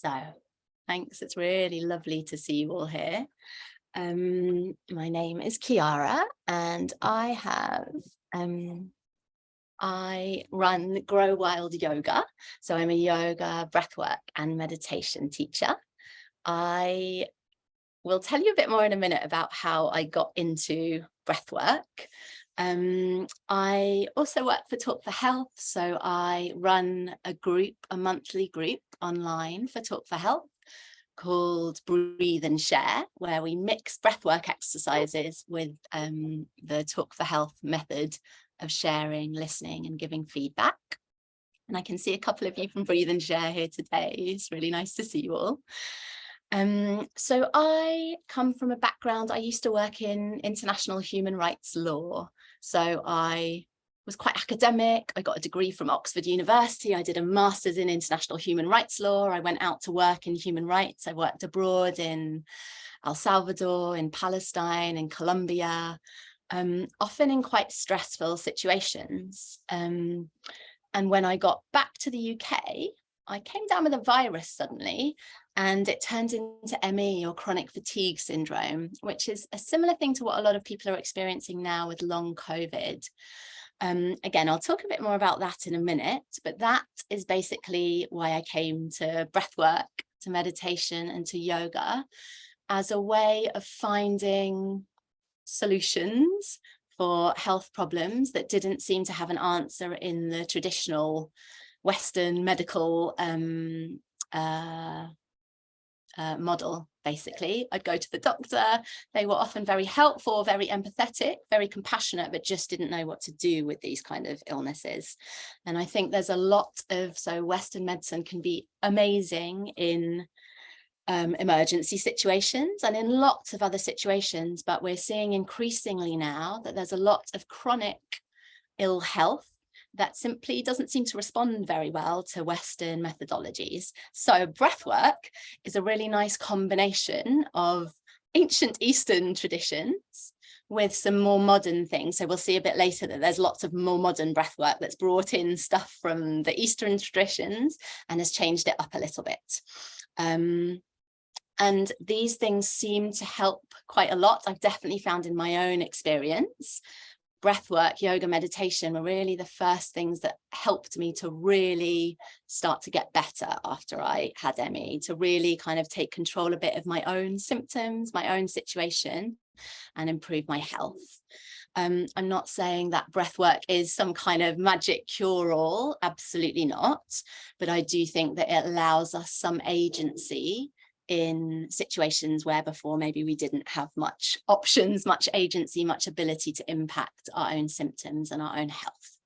So thanks, it's really lovely to see you all here. My name is Chiara and I run Grow Wild Yoga. So I'm a yoga, breathwork and meditation teacher. I will tell you a bit more in a minute about how I got into breathwork. I also work for Talk for Health. So I run a monthly group online for Talk for Health called Breathe and Share, where we mix breathwork exercises with the Talk for Health method of sharing, listening and giving feedback. And I can see a couple of you from Breathe and Share here today. It's really nice to see you all. So I come from a background, I used to work in international human rights law. So I was quite academic. I got a degree from Oxford University. I did a master's in international human rights law. I went out to work in human rights. I worked abroad in El Salvador, in Palestine, in Colombia, often in quite stressful situations. And when I got back to the UK, I came down with a virus suddenly, and it turned into ME, or chronic fatigue syndrome, which is a similar thing to what a lot of people are experiencing now with long COVID. Again, I'll talk a bit more about that in a minute, but that is basically why I came to breathwork, to meditation and to yoga as a way of finding solutions for health problems that didn't seem to have an answer in the traditional Western medical model. Basically, I'd go to the doctor. They were often very helpful, very empathetic, very compassionate, but just didn't know what to do with these kind of illnesses. And I think there's a lot of, so Western medicine can be amazing in emergency situations and in lots of other situations, but we're seeing increasingly now that there's a lot of chronic ill health that simply doesn't seem to respond very well to Western methodologies. So breathwork is a really nice combination of ancient Eastern traditions with some more modern things. So we'll see a bit later that there's lots of more modern breathwork that's brought in stuff from the Eastern traditions and has changed it up a little bit. And these things seem to help quite a lot. I've definitely found in my own experience, breathwork, yoga, meditation were really the first things that helped me to really start to get better after I had ME, to really kind of take control a bit of my own symptoms, my own situation, and improve my health. I'm not saying that breathwork is some kind of magic cure-all, absolutely not, but I do think that it allows us some agency in situations where before maybe we didn't have much options, much agency, much ability to impact our own symptoms and our own health.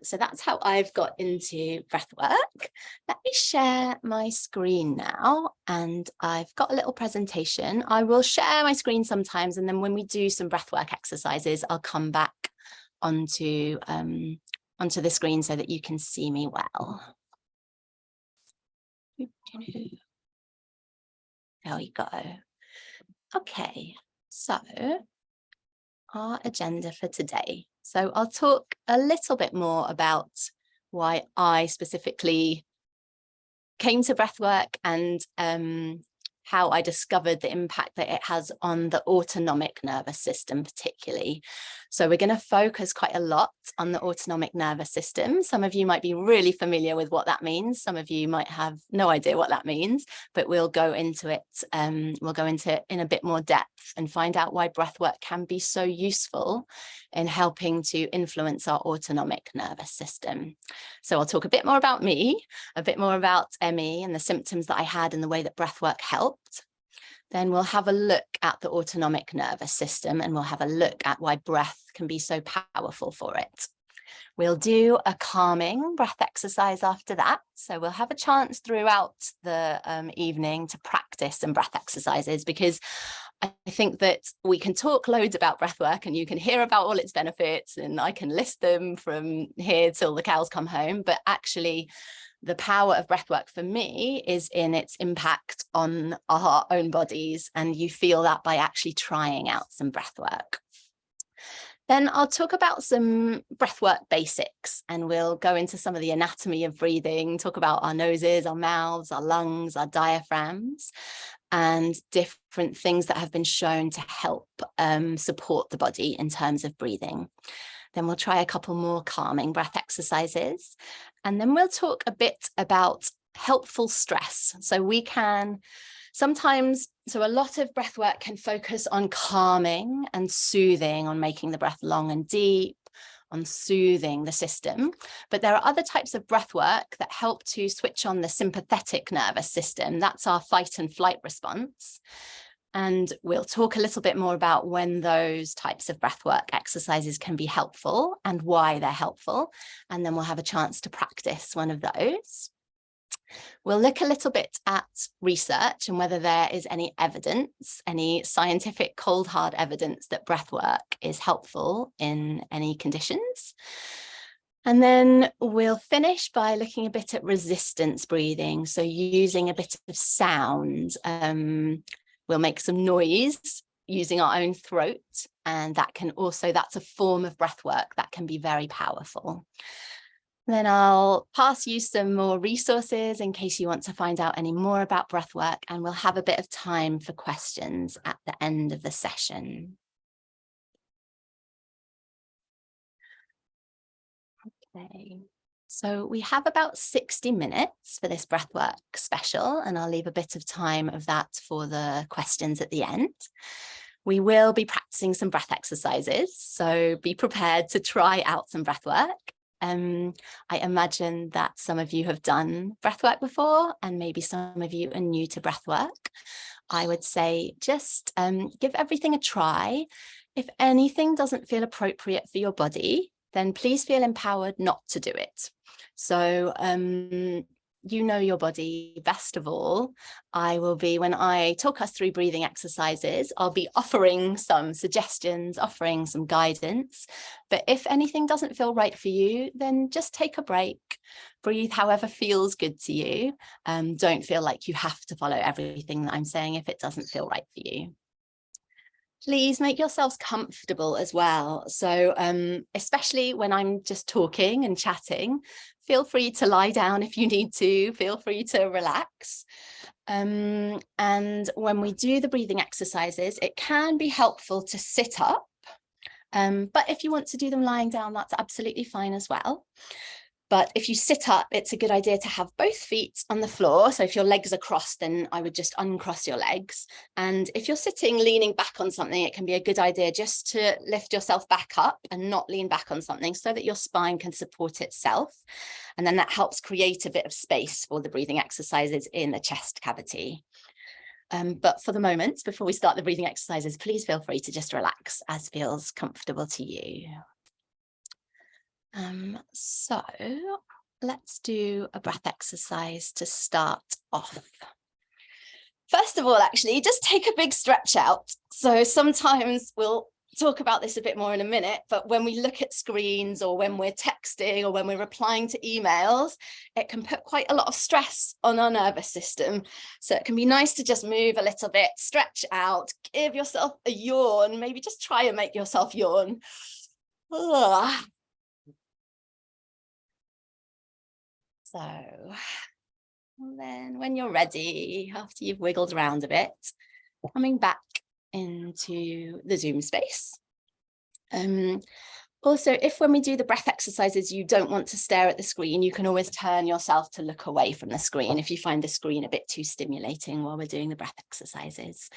So that's how I've got into breathwork. Let me share my screen now, and I've got a little presentation. I will share my screen sometimes, and then when we do some breathwork exercises, I'll come back onto the screen so that you can see me well. There we go. Okay, so our agenda for today. So I'll talk a little bit more about why I specifically came to breathwork and how I discovered the impact that it has on the autonomic nervous system particularly. So we're going to focus quite a lot on the autonomic nervous system. Some of you might be really familiar with what that means. Some of you might have no idea what that means, but we'll go into it. We'll go into it in a bit more depth and find out why breathwork can be so useful in helping to influence our autonomic nervous system. So I'll talk a bit more about me, a bit more about ME and the symptoms that I had and the way that breathwork helped. Then we'll have a look at the autonomic nervous system, and we'll have a look at why breath can be so powerful for it. We'll do a calming breath exercise after that. So we'll have a chance throughout the evening to practice some breath exercises, because I think that we can talk loads about breath work and you can hear about all its benefits and I can list them from here till the cows come home. But actually, the power of breathwork for me is in its impact on our own bodies. And you feel that by actually trying out some breathwork. Then I'll talk about some breathwork basics, and we'll go into some of the anatomy of breathing, talk about our noses, our mouths, our lungs, our diaphragms, and different things that have been shown to help support the body in terms of breathing. Then we'll try a couple more calming breath exercises, and then we'll talk a bit about helpful stress. So we can sometimes, so a lot of breath work can focus on calming and soothing, on making the breath long and deep, on soothing the system. But there are other types of breath work that help to switch on the sympathetic nervous system. That's our fight and flight response. And we'll talk a little bit more about when those types of breathwork exercises can be helpful and why they're helpful. And then we'll have a chance to practice one of those. We'll look a little bit at research and whether there is any evidence, any scientific cold hard evidence that breathwork is helpful in any conditions. And then we'll finish by looking a bit at resistance breathing. So using a bit of sound. We'll make some noise using our own throat, and that can also, that's a form of breath work that can be very powerful. Then I'll pass you some more resources in case you want to find out any more about breath work, and we'll have a bit of time for questions at the end of the session. Okay. So we have about 60 minutes for this breathwork special, and I'll leave a bit of time of that for the questions at the end. We will be practicing some breath exercises, so be prepared to try out some breathwork. I imagine that some of you have done breathwork before, and maybe some of you are new to breathwork. I would say just give everything a try. If anything doesn't feel appropriate for your body, then please feel empowered not to do it. So you know your body best of all. I will be, when I talk us through breathing exercises, I'll be offering some suggestions, offering some guidance. But if anything doesn't feel right for you, then just take a break, breathe however feels good to you. Don't feel like you have to follow everything that I'm saying if it doesn't feel right for you. Please make yourselves comfortable as well. So especially when I'm just talking and chatting, feel free to lie down if you need to, feel free to relax. And when we do the breathing exercises, it can be helpful to sit up. But if you want to do them lying down, that's absolutely fine as well. But if you sit up, it's a good idea to have both feet on the floor. So if your legs are crossed, then I would just uncross your legs. And if you're sitting leaning back on something, it can be a good idea just to lift yourself back up and not lean back on something so that your spine can support itself. And then that helps create a bit of space for the breathing exercises in the chest cavity. But for the moment, before we start the breathing exercises, please feel free to just relax as feels comfortable to you. So let's do a breath exercise to start off. First of all, actually, just take a big stretch out. So sometimes we'll talk about this a bit more in a minute, but when we look at screens or when we're texting or when we're replying to emails, it can put quite a lot of stress on our nervous system. So it can be nice to just move a little bit, stretch out, give yourself a yawn, maybe just try and make yourself yawn. Ugh. So then when you're ready, after you've wiggled around a bit, coming back into the Zoom space. Also, if when we do the breath exercises, you don't want to stare at the screen, you can always turn yourself to look away from the screen if you find the screen a bit too stimulating while we're doing the breath exercises.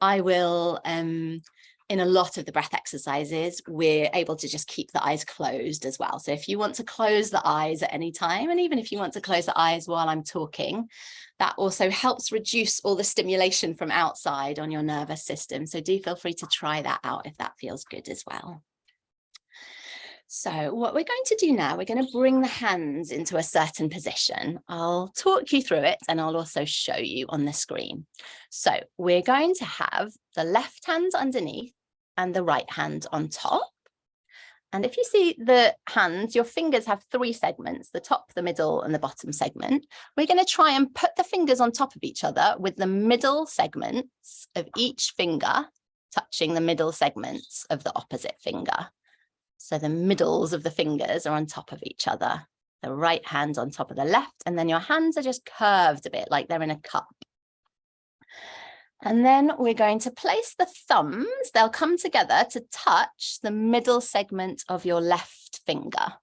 I will, in a lot of the breath exercises, we're able to just keep the eyes closed as well. So if you want to close the eyes at any time, and even if you want to close the eyes while I'm talking, that also helps reduce all the stimulation from outside on your nervous system. So do feel free to try that out if that feels good as well. So what we're going to do now, we're going to bring the hands into a certain position. I'll talk you through it and I'll also show you on the screen. So we're going to have the left hand underneath and the right hand on top. And if you see the hands, your fingers have three segments, the top, the middle, and the bottom segment. We're going to try and put the fingers on top of each other with the middle segments of each finger touching the middle segments of the opposite finger. So the middles of the fingers are on top of each other. The right hand on top of the left, and then your hands are just curved a bit like they're in a cup. And then we're going to place the thumbs, they'll come together to touch the middle segment of your left finger.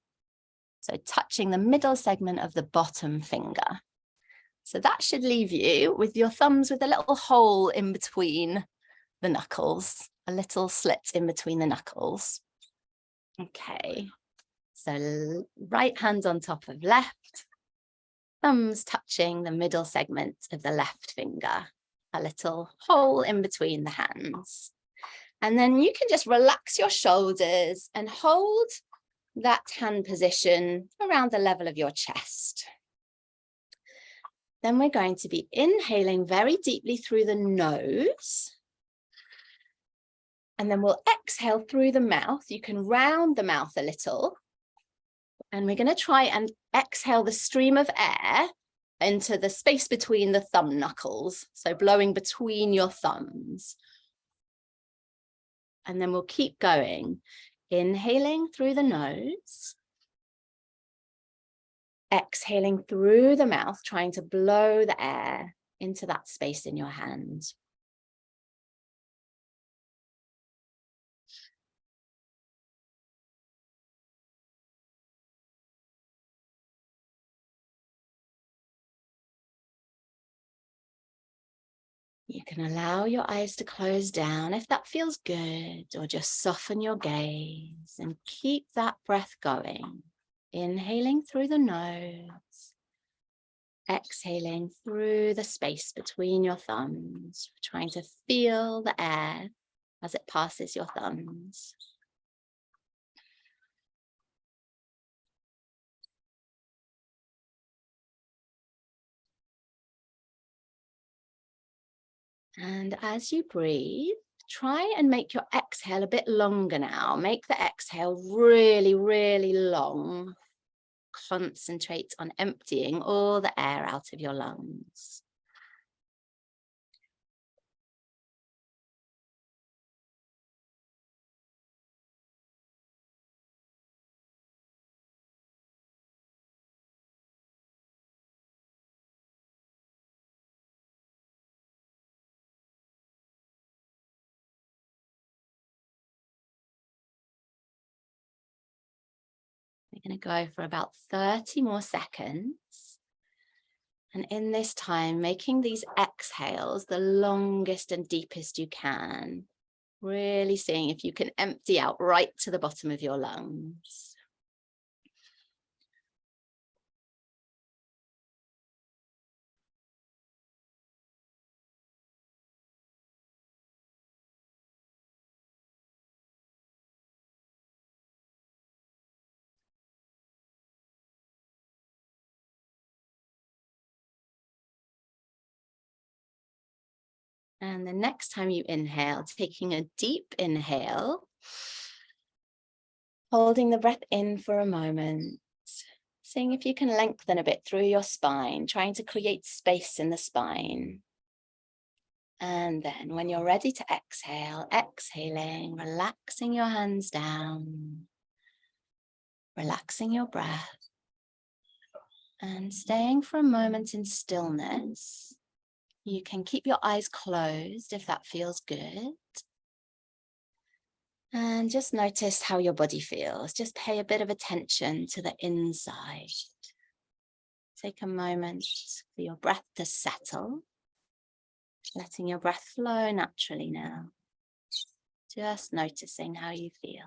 So touching the middle segment of the bottom finger. So that should leave you with your thumbs with a little hole in between the knuckles, a little slit in between the knuckles. Okay, so right hand on top of left, thumbs touching the middle segment of the left finger, a little hole in between the hands. And then you can just relax your shoulders and hold that hand position around the level of your chest. Then we're going to be inhaling very deeply through the nose. And then we'll exhale through the mouth. You can round the mouth a little. And we're going to try and exhale the stream of air into the space between the thumb knuckles. So blowing between your thumbs. And then we'll keep going. Inhaling through the nose. Exhaling through the mouth, trying to blow the air into that space in your hand. You can allow your eyes to close down if that feels good, or just soften your gaze and keep that breath going. Inhaling through the nose, exhaling through the space between your thumbs, trying to feel the air as it passes your thumbs. And as you breathe, try and make your exhale a bit longer now. Make the exhale really, really long. Concentrate on emptying all the air out of your lungs. We're going to go for about 30 more seconds. And in this time, making these exhales the longest and deepest you can. Really seeing if you can empty out right to the bottom of your lungs. And the next time you inhale, taking a deep inhale, holding the breath in for a moment, seeing if you can lengthen a bit through your spine, trying to create space in the spine. And then when you're ready to exhale, exhaling, relaxing your hands down, relaxing your breath, and staying for a moment in stillness. You can keep your eyes closed if that feels good. And just notice how your body feels. Just pay a bit of attention to the inside. Take a moment for your breath to settle. Letting your breath flow naturally now. Just noticing how you feel.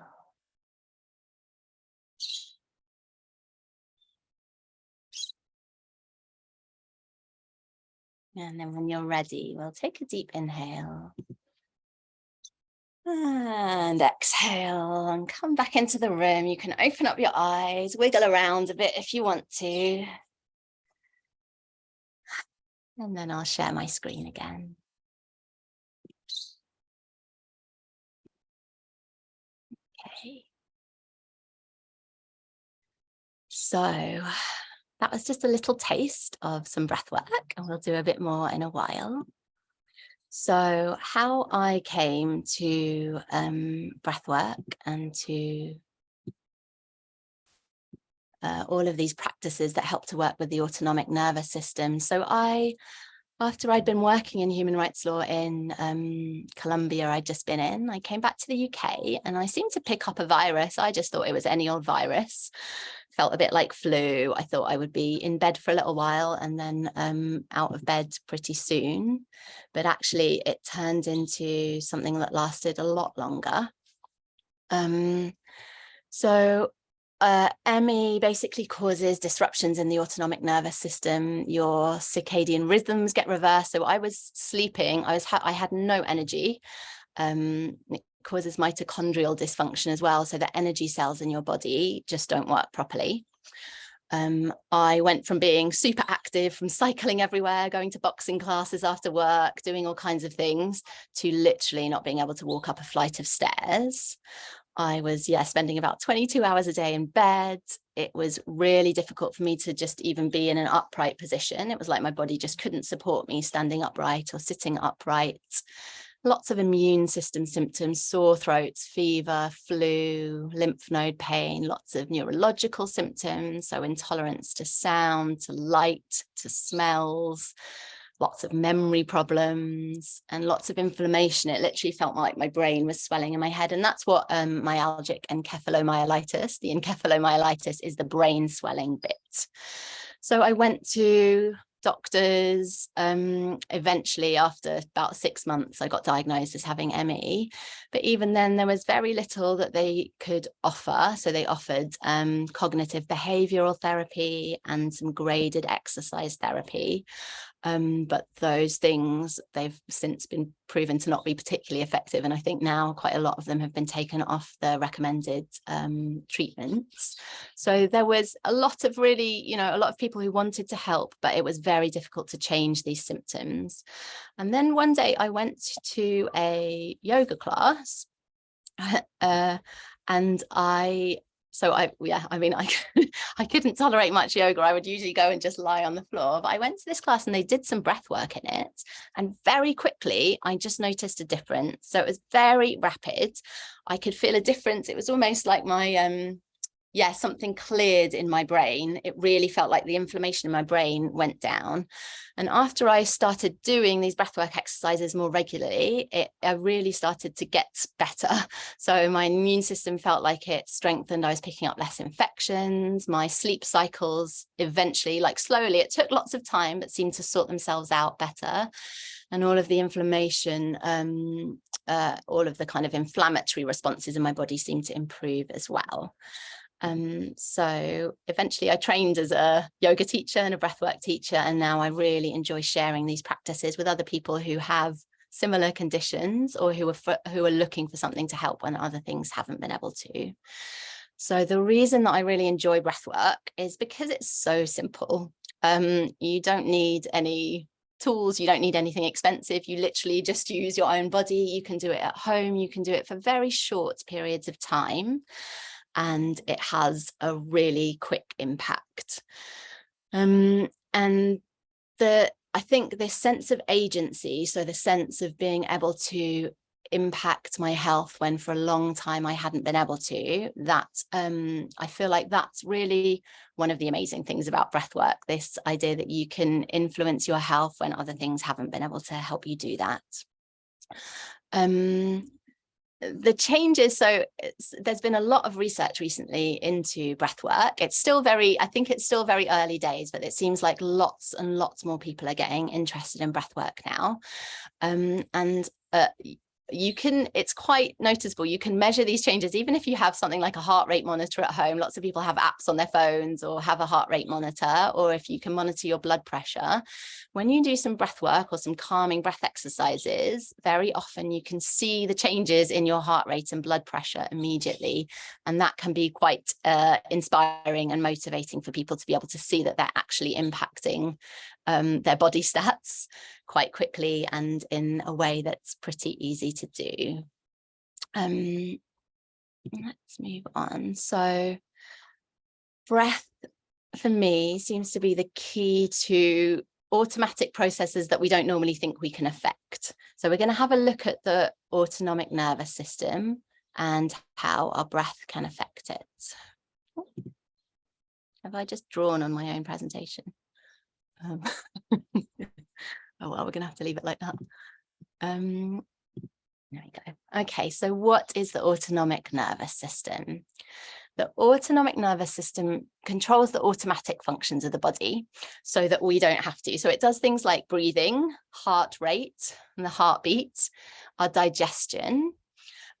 And then when you're ready, we'll take a deep inhale. And exhale and come back into the room. You can open up your eyes, wiggle around a bit if you want to. And then I'll share my screen again. Okay. So that was just a little taste of some breath work, and we'll do a bit more in a while. So how I came to breath work and to all of these practices that help to work with the autonomic nervous system. So after I'd been working in human rights law in Colombia, I'd just been in, I came back to the UK and I seemed to pick up a virus. I just thought it was any old virus. Felt a bit like flu. I thought I would be in bed for a little while and then out of bed pretty soon. But actually it turned into something that lasted a lot longer. ME basically causes disruptions in the autonomic nervous system. Your circadian rhythms get reversed. So I was sleeping, I had no energy. It causes mitochondrial dysfunction as well. So the energy cells in your body just don't work properly. I went from being super active, from cycling everywhere, going to boxing classes after work, doing all kinds of things, to literally not being able to walk up a flight of stairs. I was, spending about 22 hours a day in bed. It was really difficult for me to just even be in an upright position. It was like my body just couldn't support me standing upright or sitting upright. Lots of immune system symptoms, sore throats, fever, flu, lymph node pain, lots of neurological symptoms. So intolerance to sound, to light, to smells, lots of memory problems and lots of inflammation. It literally felt like my brain was swelling in my head. And that's what myalgic encephalomyelitis, the encephalomyelitis is the brain swelling bit. So I went to doctors. Eventually, after about 6 months, I got diagnosed as having ME. But even then, there was very little that they could offer. So they offered cognitive behavioral therapy and some graded exercise therapy. But those things, they've since been proven to not be particularly effective. And I think now quite a lot of them have been taken off the recommended treatments. So there was a lot of really, a lot of people who wanted to help, but it was very difficult to change these symptoms. And then one day I went to a yoga class and I couldn't tolerate much yoga. I would usually go and just lie on the floor, but I went to this class and they did some breath work in it. And very quickly, I just noticed a difference. So it was very rapid. I could feel a difference. It was almost like my, something cleared in my brain. It really felt like the inflammation in my brain went down. And after I started doing these breathwork exercises more regularly, I really started to get better. So my immune system felt like it strengthened. I was picking up less infections. My sleep cycles eventually, like slowly, it took lots of time, but seemed to sort themselves out better. And all of the inflammation, all of the kind of inflammatory responses in my body seemed to improve as well. So eventually I trained as a yoga teacher and a breathwork teacher, and now I really enjoy sharing these practices with other people who have similar conditions or who are looking for something to help when other things haven't been able to. So the reason that I really enjoy breathwork is because it's so simple. You don't need any tools, you don't need anything expensive. You literally just use your own body. You can do it at home. You can do it for very short periods of time. And it has a really quick impact. And I think this sense of agency, so the sense of being able to impact my health when for a long time I hadn't been able to, that I feel like that's really one of the amazing things about breathwork, this idea that you can influence your health when other things haven't been able to help you do that. The changes, so there's been a lot of research recently into breathwork. It's still I think it's still very early days, but it seems like lots and lots more people are getting interested in breathwork now. It's quite noticeable. You can measure these changes, even if you have something like a heart rate monitor at home. Lots of people have apps on their phones or have a heart rate monitor, or if you can monitor your blood pressure. When you do some breath work or some calming breath exercises, very often you can see the changes in your heart rate and blood pressure immediately. And that can be quite inspiring and motivating for people to be able to see that they're actually impacting their body stats quite quickly and in a way that's pretty easy to do. Let's move on. So breath for me seems to be the key to automatic processes that we don't normally think we can affect. So we're going to have a look at the autonomic nervous system and how our breath can affect it. Have I just drawn on my own presentation? Oh, well, we're going to have to leave it like that. There we go. Okay, so what is the autonomic nervous system? The autonomic nervous system controls the automatic functions of the body so that we don't have to. So it does things like breathing, heart rate, and the heartbeat, our digestion.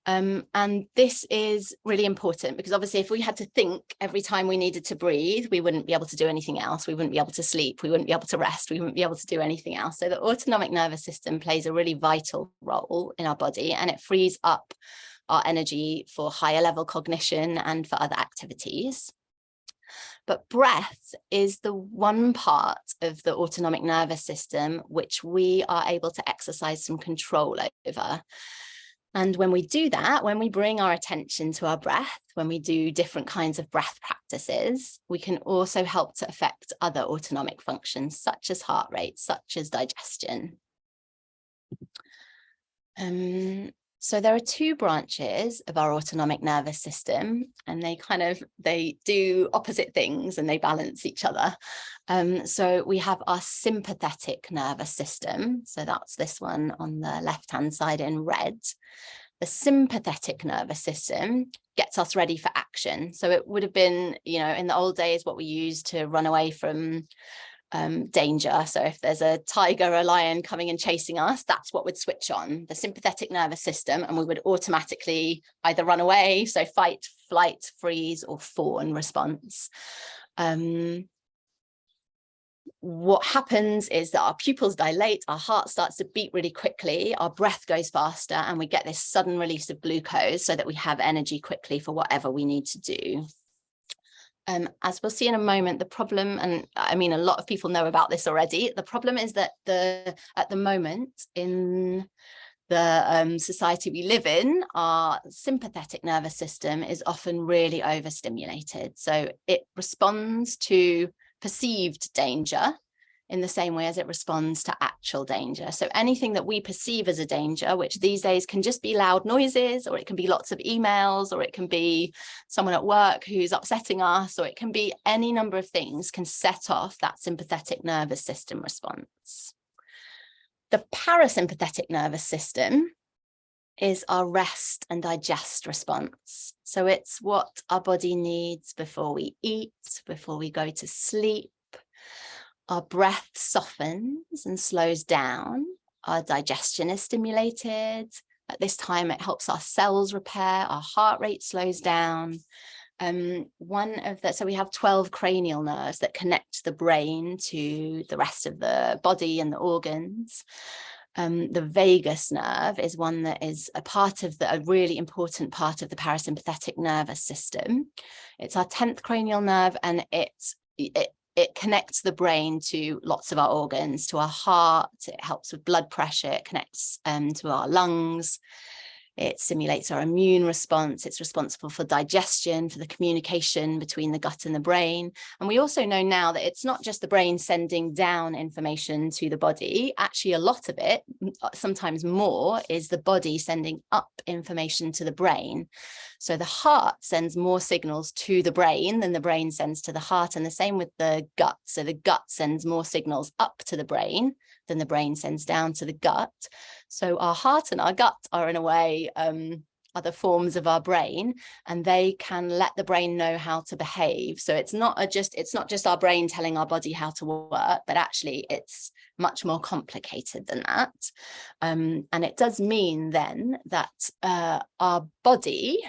And this is really important because obviously if we had to think every time we needed to breathe, we wouldn't be able to do anything else. We wouldn't be able to sleep. We wouldn't be able to rest. We wouldn't be able to do anything else. So the autonomic nervous system plays a really vital role in our body, and it frees up our energy for higher level cognition and for other activities. But breath is the one part of the autonomic nervous system which we are able to exercise some control over. And when we do that, when we bring our attention to our breath, when we do different kinds of breath practices, we can also help to affect other autonomic functions, such as heart rate, such as digestion. So there are two branches of our autonomic nervous system, and they do opposite things and they balance each other. So we have our sympathetic nervous system. So that's this one on the left-hand side in red. The sympathetic nervous system gets us ready for action. So it would have been, in the old days, what we used to run away from danger. So if there's a tiger or a lion coming and chasing us, that's what would switch on, the sympathetic nervous system, and we would automatically either run away, so fight, flight, freeze, or fawn response. What happens is that our pupils dilate, our heart starts to beat really quickly, our breath goes faster, and we get this sudden release of glucose so that we have energy quickly for whatever we need to do. As we'll see in a moment, the problem, and I mean, a lot of people know about this already, the problem is that at the moment in the society we live in, our sympathetic nervous system is often really overstimulated. So it responds to perceived danger in the same way as it responds to actual danger. So anything that we perceive as a danger, which these days can just be loud noises, or it can be lots of emails, or it can be someone at work who's upsetting us, or it can be any number of things, can set off that sympathetic nervous system response. The parasympathetic nervous system is our rest and digest response. So it's what our body needs before we eat, before we go to sleep. Our breath softens and slows down. Our digestion is stimulated. At this time, it helps our cells repair. Our heart rate slows down. So we have 12 cranial nerves that connect the brain to the rest of the body and the organs. The vagus nerve is one that is a really important part of the parasympathetic nervous system. It's our 10th cranial nerve, and it connects the brain to lots of our organs, to our heart. It helps with blood pressure. It connects to our lungs. It stimulates our immune response. It's responsible for digestion, for the communication between the gut and the brain. And we also know now that it's not just the brain sending down information to the body. Actually, a lot of it, sometimes more, is the body sending up information to the brain. So the heart sends more signals to the brain than the brain sends to the heart, and the same with the gut. So the gut sends more signals up to the brain than the brain sends down to the gut. So our heart and our gut are, in a way, other forms of our brain, and they can let the brain know how to behave. So it's not just our brain telling our body how to work, but actually it's much more complicated than that. And it does mean then that our body,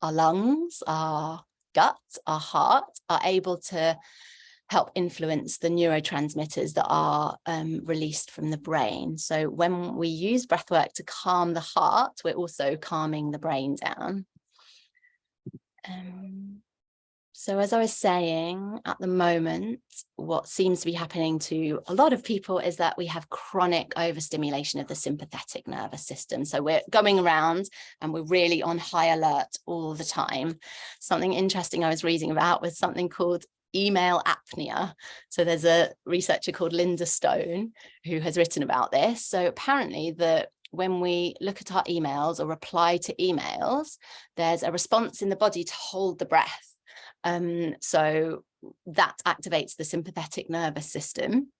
our lungs, our gut, our heart are able to help influence the neurotransmitters that are released from the brain. So when we use breathwork to calm the heart, we're also calming the brain down. So as I was saying, at the moment, what seems to be happening to a lot of people is that we have chronic overstimulation of the sympathetic nervous system. So we're going around and we're really on high alert all the time. Something interesting I was reading about was something called email apnea. So there's a researcher called Linda Stone who has written about this. So apparently when we look at our emails or reply to emails, there's a response in the body to hold the breath. So that activates the sympathetic nervous system.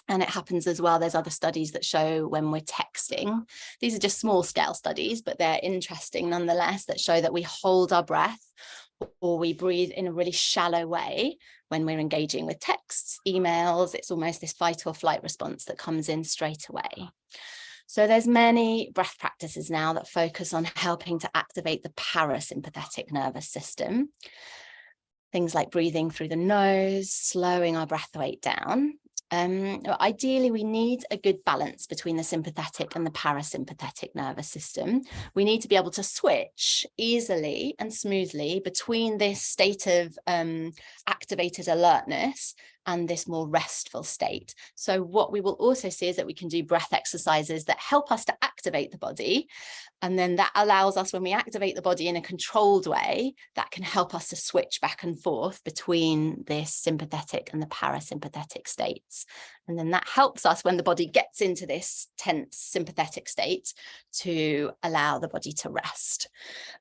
And it happens as well. There's other studies that show when we're texting. These are just small scale studies, but they're interesting nonetheless, that show that we hold our breath or we breathe in a really shallow way when we're engaging with texts, emails. It's almost this fight or flight response that comes in straight away. So there's many breath practices now that focus on helping to activate the parasympathetic nervous system. Things like breathing through the nose, slowing our breath rate down. Ideally, we need a good balance between the sympathetic and the parasympathetic nervous system. We need to be able to switch easily and smoothly between this state of activated alertness and this more restful state. So what we will also see is that we can do breath exercises that help us to activate the body. And then that allows us, when we activate the body in a controlled way, that can help us to switch back and forth between this sympathetic and the parasympathetic states. And then that helps us when the body gets into this tense sympathetic state to allow the body to rest.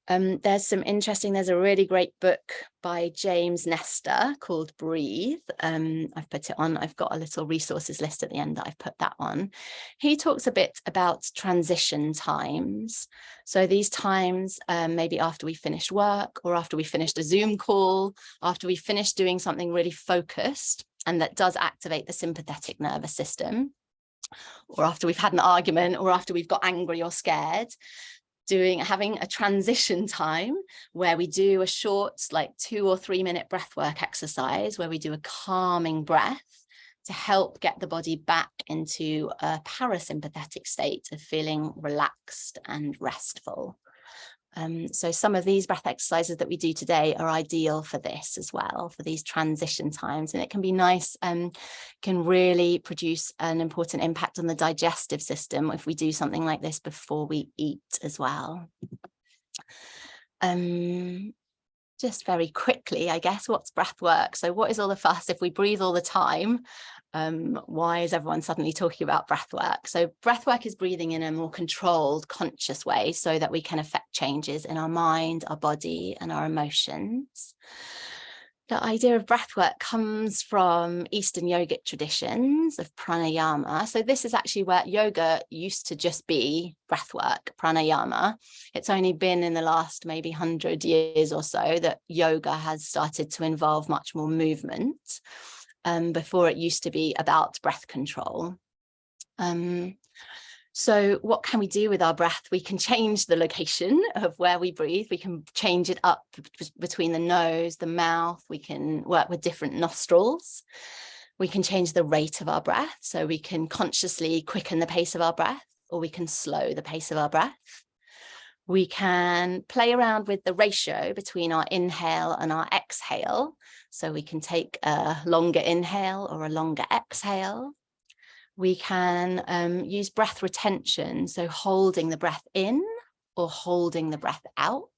There's a really great book by James Nestor called Breathe. I've put it on, I've got a little resources list at the end that I've put that on. He talks a bit about transition times. So these times, maybe after we finish work or after we finished a Zoom call, after we finished doing something really focused and that does activate the sympathetic nervous system, or after we've had an argument, or after we've got angry or scared, having a transition time where we do a short, like 2 or 3 minute breathwork exercise where we do a calming breath to help get the body back into a parasympathetic state of feeling relaxed and restful. So some of these breath exercises that we do today are ideal for this as well, for these transition times. And it can be nice and can really produce an important impact on the digestive system if we do something like this before we eat as well. Just very quickly, I guess, what's breath work? So what is all the fuss if we breathe all the time? Why is everyone suddenly talking about breath work? So breath work is breathing in a more controlled, conscious way so that we can affect changes in our mind, our body, and our emotions. The idea of breath work comes from Eastern yogic traditions of pranayama. So this is actually where yoga used to just be breath work, pranayama. It's only been in the last maybe 100 years or so that yoga has started to involve much more movement. Before it used to be about breath control. So what can we do with our breath? We can change the location of where we breathe. We can change it up between the nose, the mouth. We can work with different nostrils. We can change the rate of our breath. So we can consciously quicken the pace of our breath, or we can slow the pace of our breath. We can play around with the ratio between our inhale and our exhale. So we can take a longer inhale or a longer exhale. We can use breath retention, so holding the breath in or holding the breath out.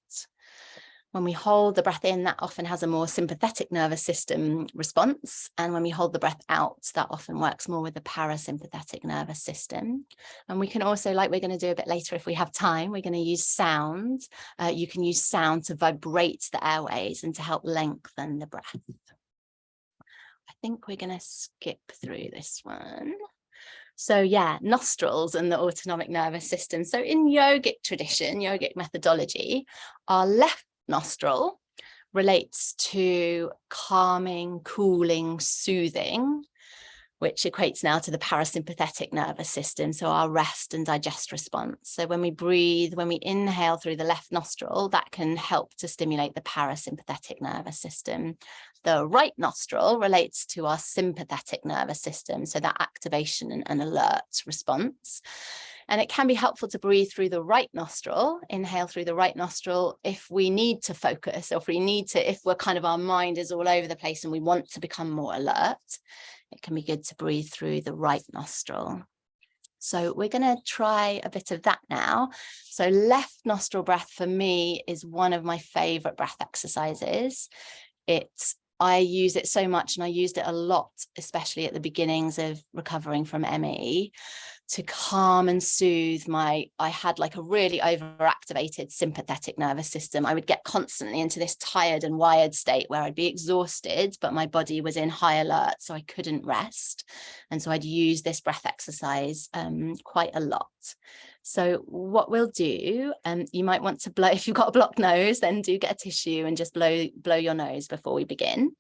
When we hold the breath in, that often has a more sympathetic nervous system response. And when we hold the breath out, that often works more with the parasympathetic nervous system. And we can also, like we're going to do a bit later if we have time, we're going to use sound. You can use sound to vibrate the airways and to help lengthen the breath. I think we're going to skip through this one. So yeah, nostrils and the autonomic nervous system. So in yogic tradition, yogic methodology, our left nostril relates to calming, cooling, soothing, which equates now to the parasympathetic nervous system, so our rest and digest response. So when we breathe, when we inhale through the left nostril, that can help to stimulate the parasympathetic nervous system. The right nostril relates to our sympathetic nervous system, so that activation and alert response. And it can be helpful to breathe through the right nostril, inhale through the right nostril if we need to focus, or if we're kind of, our mind is all over the place and we want to become more alert. It can be good to breathe through the right nostril. So we're going to try a bit of that now. So left nostril breath for me is one of my favorite breath exercises. I use it so much, and I used it a lot, especially at the beginnings of recovering from ME, to calm and soothe I had like a really overactivated sympathetic nervous system. I would get constantly into this tired and wired state where I'd be exhausted, but my body was in high alert, so I couldn't rest. And so I'd use this breath exercise quite a lot. So what we'll do, you might want to blow, if you've got a blocked nose, then do get a tissue and just blow your nose before we begin.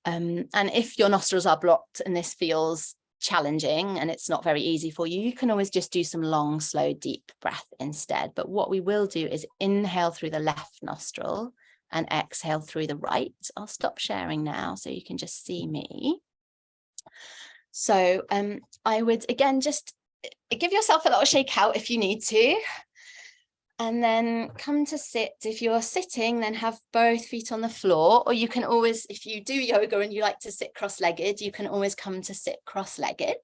And if your nostrils are blocked and this feels challenging and it's not very easy for you, you can always just do some long, slow, deep breath instead. But what we will do is inhale through the left nostril and exhale through the right. I'll stop sharing now so you can just see me. So I would, again, just give yourself a little shake out if you need to. And then come to sit. If you're sitting, then have both feet on the floor, or you can always, if you do yoga and you like to sit cross-legged, you can always come to sit cross-legged.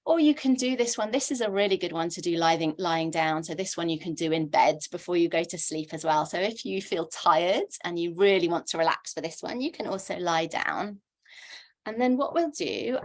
Or you can do this one. This is a really good one to do lying down. So this one you can do in bed before you go to sleep as well. So if you feel tired and you really want to relax for this one, you can also lie down. And then what we'll do,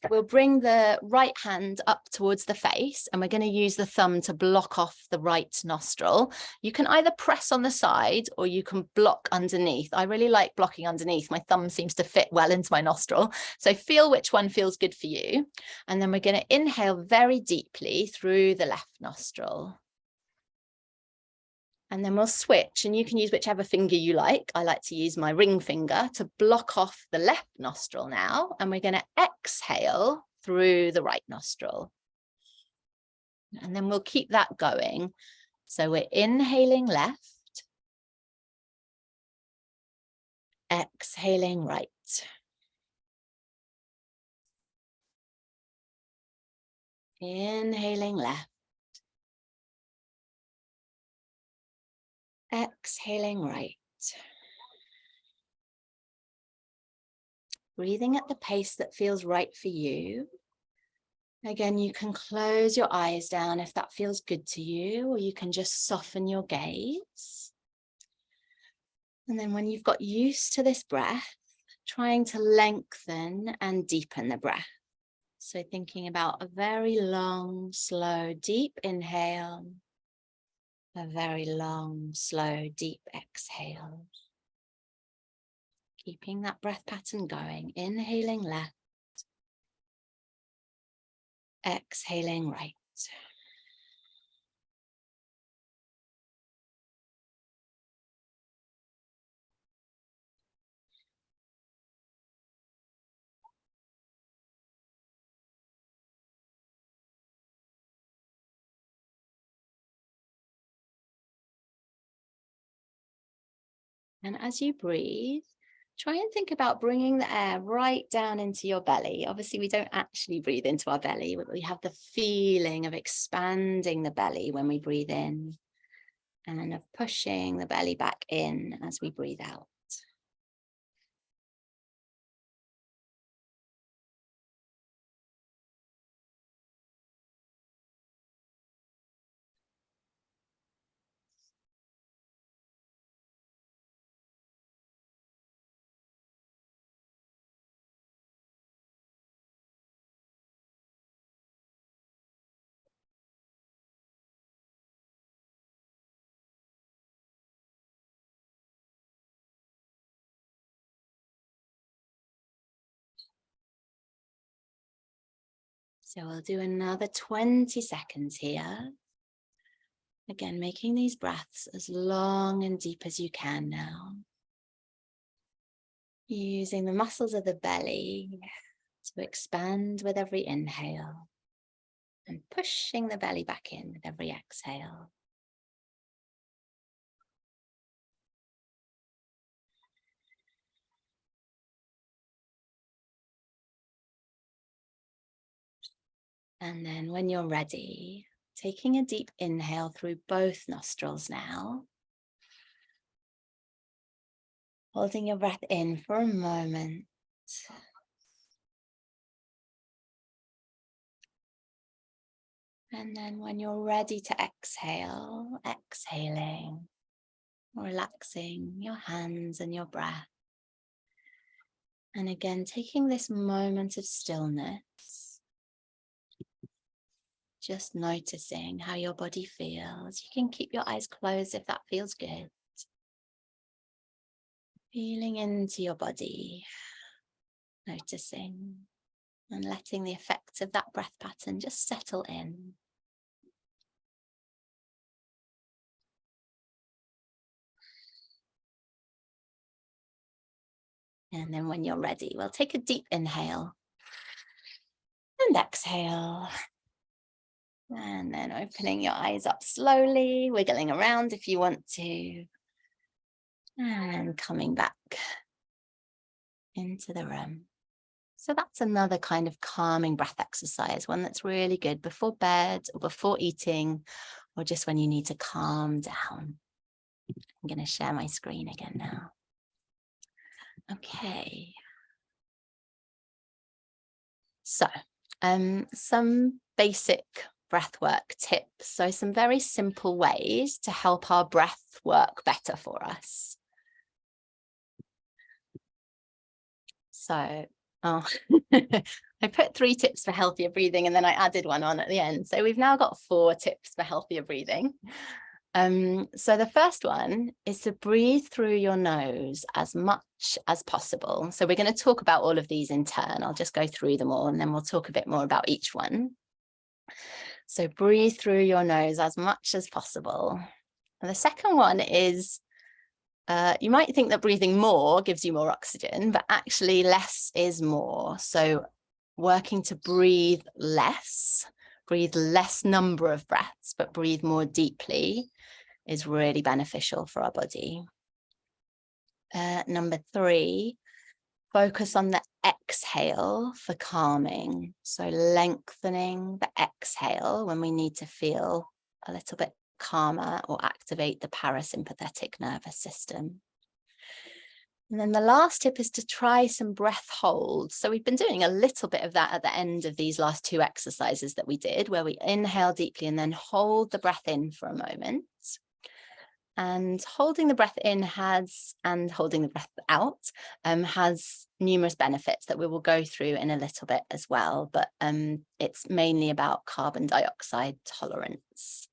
we'll bring the right hand up towards the face, and we're going to use the thumb to block off the right nostril. You can either press on the side or you can block underneath. I really like blocking underneath. My thumb seems to fit well into my nostril. So feel which one feels good for you. And then we're going to inhale very deeply through the left nostril. And then we'll switch, and you can use whichever finger you like. I like to use my ring finger to block off the left nostril now. And we're going to exhale through the right nostril. And then we'll keep that going. So we're inhaling left, exhaling right. Inhaling left. Exhaling right. Breathing at the pace that feels right for you. Again, you can close your eyes down if that feels good to you, or you can just soften your gaze. And then when you've got used to this breath, trying to lengthen and deepen the breath. So thinking about a very long, slow, deep inhale. A very long, slow, deep exhale. Keeping that breath pattern going. Inhaling left. Exhaling right. And as you breathe, try and think about bringing the air right down into your belly. Obviously, we don't actually breathe into our belly, but we have the feeling of expanding the belly when we breathe in, and of pushing the belly back in as we breathe out. So we'll do another 20 seconds here. Again, making these breaths as long and deep as you can now. Using the muscles of the belly to expand with every inhale and pushing the belly back in with every exhale. And then when you're ready, taking a deep inhale through both nostrils now. Holding your breath in for a moment. And then when you're ready to exhale, exhaling, relaxing your hands and your breath. And again, taking this moment of stillness. Just noticing how your body feels. You can keep your eyes closed if that feels good. Feeling into your body, noticing and letting the effects of that breath pattern just settle in. And then when you're ready, we'll take a deep inhale and exhale. And then opening your eyes up slowly, wiggling around if you want to. And coming back into the room. So that's another kind of calming breath exercise, one that's really good before bed or before eating, or just when you need to calm down. I'm going to share my screen again now. Okay. So, some basic breathwork tips. So some very simple ways to help our breath work better for us. So, I put 3 tips for healthier breathing and then I added one on at the end. So we've now got 4 tips for healthier breathing. So the first one is to breathe through your nose as much as possible. So we're going to talk about all of these in turn. I'll just go through them all and then we'll talk a bit more about each one. So breathe through your nose as much as possible. And the second one is, you might think that breathing more gives you more oxygen, but actually less is more. So working to breathe less number of breaths, but breathe more deeply is really beneficial for our body. Number 3, focus on the exhale for calming. So lengthening the exhale when we need to feel a little bit calmer or activate the parasympathetic nervous system. And then the last tip is to try some breath holds. So we've been doing a little bit of that at the end of these last 2 exercises that we did, where we inhale deeply and then hold the breath in for a moment. And holding the breath in and holding the breath out has numerous benefits that we will go through in a little bit as well. But it's mainly about carbon dioxide tolerance.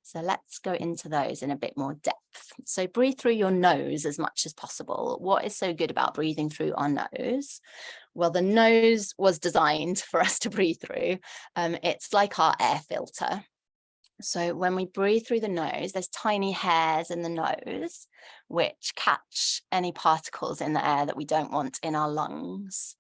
So let's go into those in a bit more depth. So breathe through your nose as much as possible. What is so good about breathing through our nose? Well, the nose was designed for us to breathe through. It's like our air filter. So when we breathe through the nose, there's tiny hairs in the nose which catch any particles in the air that we don't want in our lungs.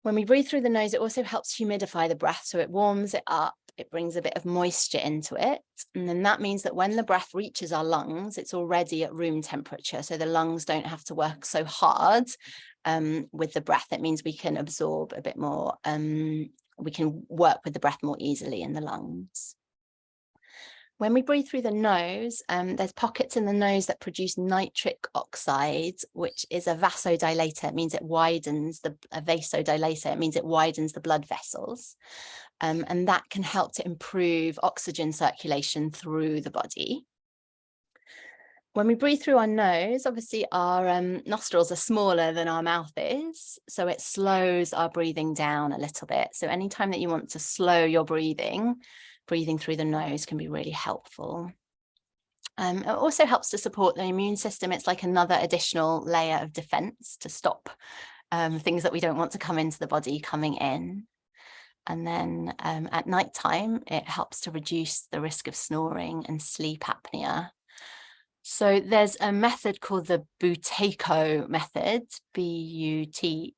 When we breathe through the nose, it also helps humidify the breath, so it warms it up, it brings a bit of moisture into it, and then that means that when the breath reaches our lungs, it's already at room temperature, so the lungs don't have to work so hard with the breath. It means we can absorb a bit more, we can work with the breath more easily in the lungs. When we breathe through the nose, there's pockets in the nose that produce nitric oxide, which is a vasodilator. It means it widens a vasodilator. It means it widens the blood vessels. And that can help to improve oxygen circulation through the body. When we breathe through our nose, obviously our nostrils are smaller than our mouth is, so it slows our breathing down a little bit. So anytime that you want to slow your breathing through the nose can be really helpful. It also helps to support the immune system. It's like another additional layer of defense to stop things that we don't want to come into the body coming in. And then at nighttime, it helps to reduce the risk of snoring and sleep apnea. So there's a method called the Buteyko method, Buteyko,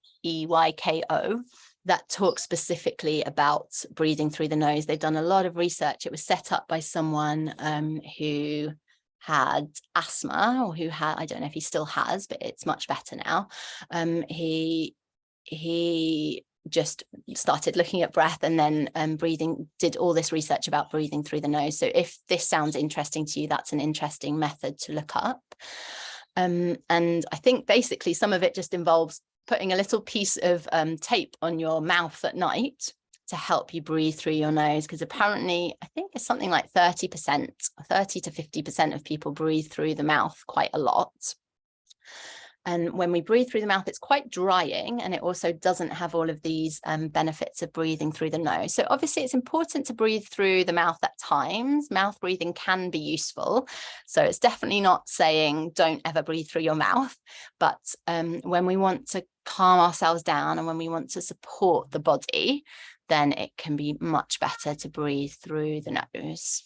that talks specifically about breathing through the nose. They've done a lot of research. It was set up by someone who had asthma, or who had, I don't know if he still has, but it's much better now. He just started looking at breath and then did all this research about breathing through the nose. So if this sounds interesting to you, that's an interesting method to look up. And I think basically some of it just involves putting a little piece of tape on your mouth at night to help you breathe through your nose, because apparently I think it's something like 30 to 50% of people breathe through the mouth quite a lot. And when we breathe through the mouth, it's quite drying, and it also doesn't have all of these benefits of breathing through the nose. So obviously it's important to breathe through the mouth at times. Mouth breathing can be useful. So it's definitely not saying don't ever breathe through your mouth. But when we want to calm ourselves down and when we want to support the body, then it can be much better to breathe through the nose.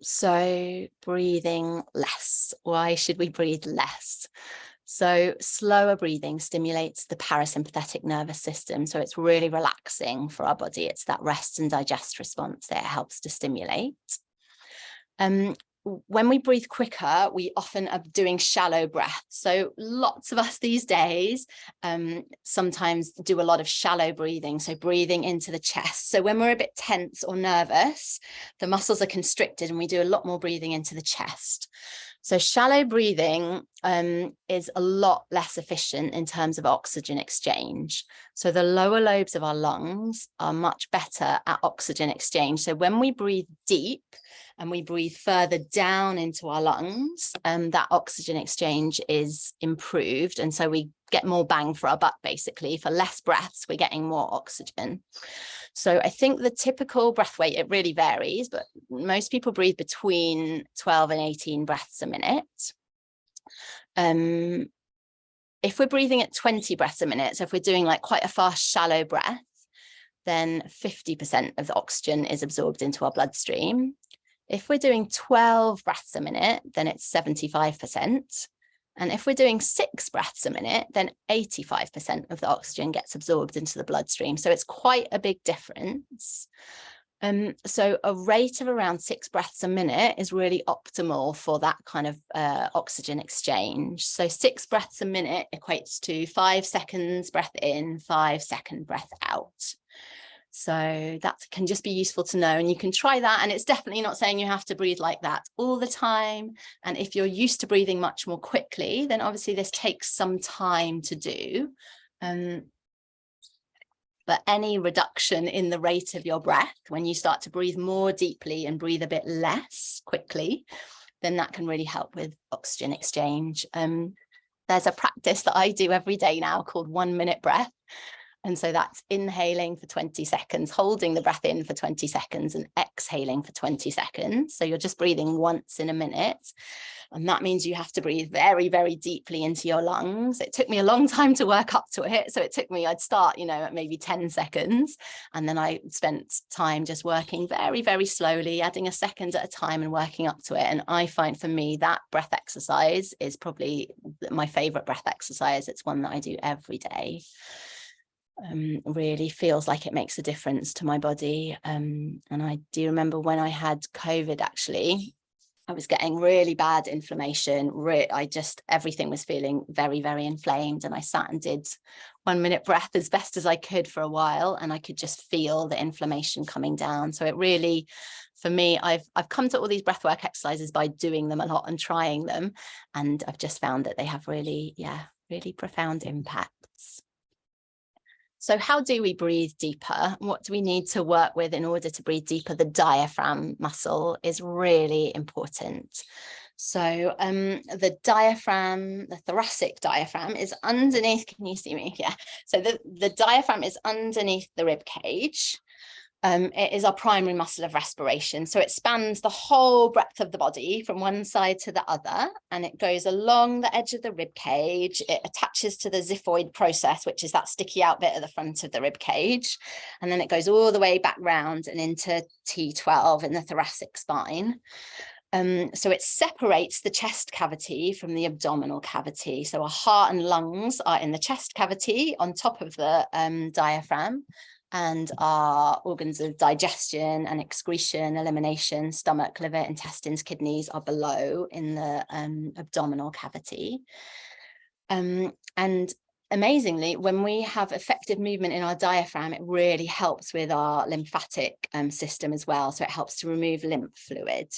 So breathing less. Why should we breathe less? So slower breathing stimulates the parasympathetic nervous system. So it's really relaxing for our body. It's that rest and digest response that it helps to stimulate. When we breathe quicker, we often are doing shallow breath. So lots of us these days sometimes do a lot of shallow breathing, so breathing into the chest. So when we're a bit tense or nervous, the muscles are constricted and we do a lot more breathing into the chest. So shallow breathing is a lot less efficient in terms of oxygen exchange. So the lower lobes of our lungs are much better at oxygen exchange. So when we breathe deep, and we breathe further down into our lungs, that oxygen exchange is improved. And so we get more bang for our buck, basically. For less breaths, we're getting more oxygen. So I think the typical breath weight, it really varies, but most people breathe between 12 and 18 breaths a minute. If we're breathing at 20 breaths a minute, so if we're doing like quite a fast, shallow breath, then 50% of the oxygen is absorbed into our bloodstream. If we're doing 12 breaths a minute, then it's 75%. And if we're doing 6 breaths a minute, then 85% of the oxygen gets absorbed into the bloodstream. So it's quite a big difference. So a rate of around 6 breaths a minute is really optimal for that kind of oxygen exchange. So 6 breaths a minute equates to 5 seconds breath in, 5 second breath out. So that can just be useful to know, and you can try that. And it's definitely not saying you have to breathe like that all the time. And if you're used to breathing much more quickly, then obviously this takes some time to do. But any reduction in the rate of your breath, when you start to breathe more deeply and breathe a bit less quickly, then that can really help with oxygen exchange. There's a practice that I do every day now called 1 minute breath. And so that's inhaling for 20 seconds, holding the breath in for 20 seconds and exhaling for 20 seconds. So you're just breathing once in a minute. And that means you have to breathe very, very deeply into your lungs. It took me a long time to work up to it. So it took me, I'd start, at maybe 10 seconds. And then I spent time just working very, very slowly, adding a second at a time and working up to it. And I find for me that breath exercise is probably my favorite breath exercise. It's one that I do every day. Really feels like it makes a difference to my body. And I do remember when I had COVID, actually, I was getting really bad inflammation. Everything was feeling very, very inflamed. And I sat and did 1 minute breath as best as I could for a while. And I could just feel the inflammation coming down. So it really, for me, I've come to all these breathwork exercises by doing them a lot and trying them. And I've just found that they have really profound impacts. So how do we breathe deeper? What do we need to work with in order to breathe deeper? The diaphragm muscle is really important. So the diaphragm, the thoracic diaphragm is underneath, can you see me? Yeah. So the diaphragm is underneath the rib cage. It is our primary muscle of respiration. So it spans the whole breadth of the body from one side to the other, and it goes along the edge of the rib cage. It attaches to the xiphoid process, which is that sticky out bit at the front of the rib cage. And then it goes all the way back round and into T12 in the thoracic spine. So it separates the chest cavity from the abdominal cavity. So our heart and lungs are in the chest cavity on top of the diaphragm. And our organs of digestion and excretion, elimination, stomach, liver, intestines, kidneys are below in the abdominal cavity. And amazingly, when we have effective movement in our diaphragm, it really helps with our lymphatic system as well. So it helps to remove lymph fluid.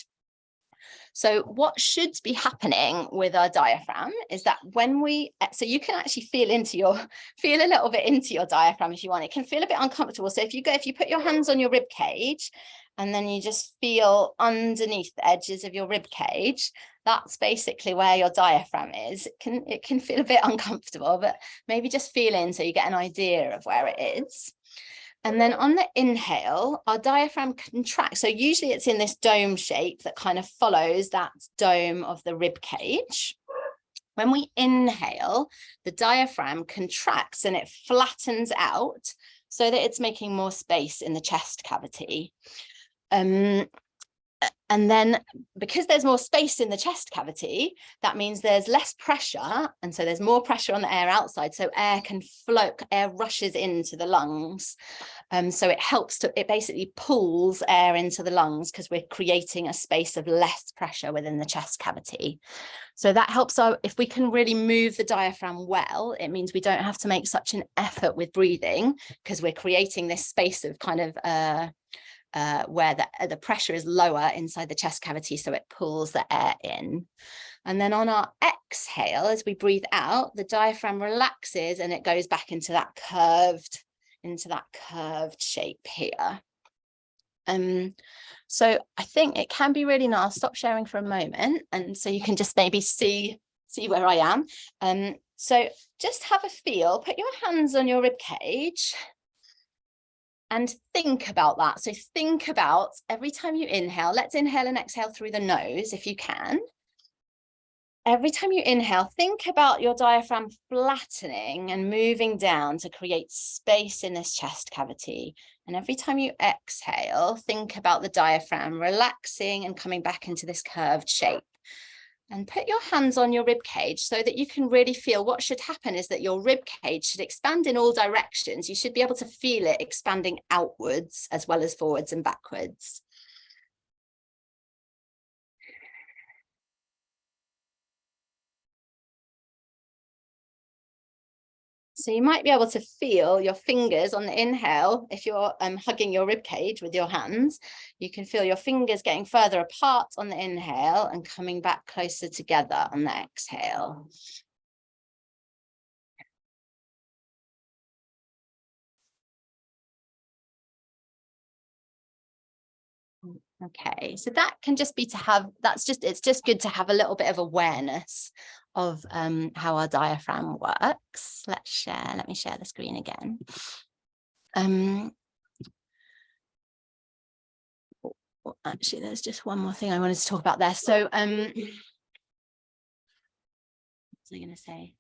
So what should be happening with our diaphragm is that so you can actually feel a little bit into your diaphragm if you want. It can feel a bit uncomfortable. So if you put your hands on your rib cage and then you just feel underneath the edges of your rib cage. That's basically where your diaphragm is. It can feel a bit uncomfortable, but maybe just feel in so you get an idea of where it is. And then on the inhale, our diaphragm contracts. So usually it's in this dome shape that kind of follows that dome of the rib cage. When we inhale, the diaphragm contracts and it flattens out so that it's making more space in the chest cavity. And then because there's more space in the chest cavity, that means there's less pressure. And so there's more pressure on the air outside. So air can flow, air rushes into the lungs. So it basically pulls air into the lungs because we're creating a space of less pressure within the chest cavity. So that helps. If we can really move the diaphragm well, it means we don't have to make such an effort with breathing because we're creating this space of kind of where the pressure is lower inside the chest cavity, so it pulls the air in. And then on our exhale, as we breathe out, the diaphragm relaxes and it goes back into that curved shape here. So I think it can be really nice. I'll stop sharing for a moment, and so you can just maybe see where I am. So just have a feel, put your hands on your rib cage. And think about that. So think about every time you inhale, let's inhale and exhale through the nose if you can. Every time you inhale, think about your diaphragm flattening and moving down to create space in this chest cavity. And every time you exhale, think about the diaphragm relaxing and coming back into this curved shape. And put your hands on your rib cage so that you can really feel what should happen is that your rib cage should expand in all directions. You should be able to feel it expanding outwards as well as forwards and backwards. So you might be able to feel your fingers on the inhale. If you're hugging your rib cage with your hands, you can feel your fingers getting further apart on the inhale and coming back closer together on the exhale. Okay, so that can just be it's just good to have a little bit of awareness of how our diaphragm works. Let me share the screen again. Actually, there's just one more thing I wanted to talk about there. So what was I going to say?